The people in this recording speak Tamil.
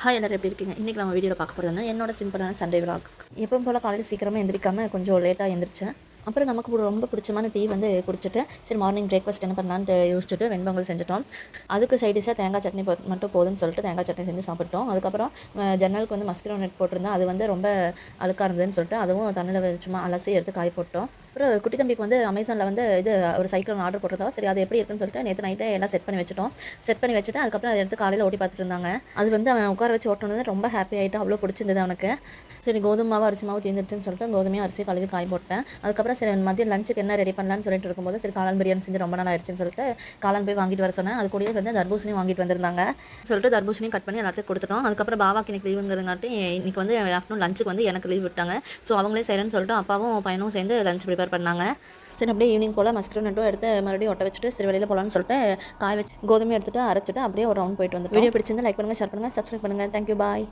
ஹாய் எல்லாரும் எப்படி இருக்கீங்க? இன்றைக்கி நம்ம வீடியோவில் பார்க்க போகிறதுனா என்னோட சிம்பிளான சண்டே விலாக். எப்பவும் போல் காலையில் சீக்கிரமாக எந்திரிக்காமல் கொஞ்சம் லேட்டாக எழுந்திரிச்சேன். அப்புறம் நமக்கு ரொம்ப பிடிச்சமான டீ வந்து குடிச்சிட்டு சரி மார்னிங் பிரேக்ஃபாஸ்ட் என்ன பண்ணலான்ட்டு யோசிச்சுட்டு வெண்பொங்கல் செஞ்சுட்டோம். அதுக்கு சைட் டிஷ்ஷாக தேங்காய் சட்னி மட்டும் போதும்னு சொல்லிட்டு தேங்காய் சட்னி செஞ்சு சாப்பிட்டோம். அதுக்கப்புறம் ஜன்னலுக்கு வந்து மஸ்கிரோ நெட் போட்டிருந்தோம். அது வந்து ரொம்ப அழுக்காக இருந்ததுன்னு சொல்லிட்டு அதுவும் தண்ணியில் சும்மா அலசி எடுத்து காய போட்டோம். அப்புறம் குட்டி தம்பிக்கு வந்து அமேசானில் வந்து இது ஒரு சைக்கிள் ஆர்டர் போட்டிருந்தோம். சரி அது எப்படி இருக்குன்னு சொல்லிட்டு நேற்று நைட்டே எல்லாம் செட் பண்ணி வச்சுட்டு அதுக்கப்புறம் அதை எடுத்து காலையில் ஓட்டி பார்த்துட்டு இருந்தாங்க. அது வந்து அவன் உட்கார வச்சு ஓட்டணுன்னு ரொம்ப ஹாப்பி ஆகிட்டு அவ்வளோ பிடிச்சிருந்தது அவனுக்கு. சரி கோதுமாவும் அரிசி மாவு தீர்ந்துட்டுன்னு சொல்லிட்டு கோதுமையும் அரிசி கழுவி காய போட்டேன். அதுக்கப்புறம் சரி மதியம் லஞ்சுக்கு என்ன ரெடி பண்ணலான்னு சொல்லிட்டு இருக்கும்போது சரி காளான் பிரியாணி செஞ்சு ரொம்ப நாள் ஆயிடுச்சுன்னு சொல்லிட்டு காளான் போய் வாங்கிட்டு வர சொன்னேன். அது கூடயே வந்து தர்பூசணியும் வாங்கிட்டு வந்திருந்தாங்க. சொல்லிட்டு தர்பூசணியும் கட் பண்ணி எல்லாத்தையும் கொடுத்துட்டோம். அதுக்கப்புறம் பாபாக்கு இன்னைக்கு லீவுங்கிறங்காட்டி இன்னைக்கு வந்து ஆஃப்டர்நூன் லஞ்சுக்கு வந்து எனக்கு லீவ் விட்டாங்க. ஸோ அவங்களே செய்கிறேன்னு சொல்லிட்டு அப்பாவும் பையனும் சேர்ந்து லஞ்ச் ப்ரிப்பேர் பண்ணாங்க. சரி அப்படியே ஈவினிங் போல் மஸ்கிரோ நட்டும் எடுத்து மறுபடியும் ஒட்ட வச்சுட்டு சரி வெளியில் போகலான்னு சொல்லிட்டு காய வச்சு கோதுமையை எடுத்துகிட்டு அரைச்சிட்டு அப்படியே ஒரு ரவுண்ட் போயிட்டு வந்து வீடியோ பிடிச்சிருந்து லைக் பண்ணுங்கள், ஷேர் பண்ணுங்கள், சப்ஸ்கிரைப் பண்ணுங்கள். தேங்க்யூ, பாய்.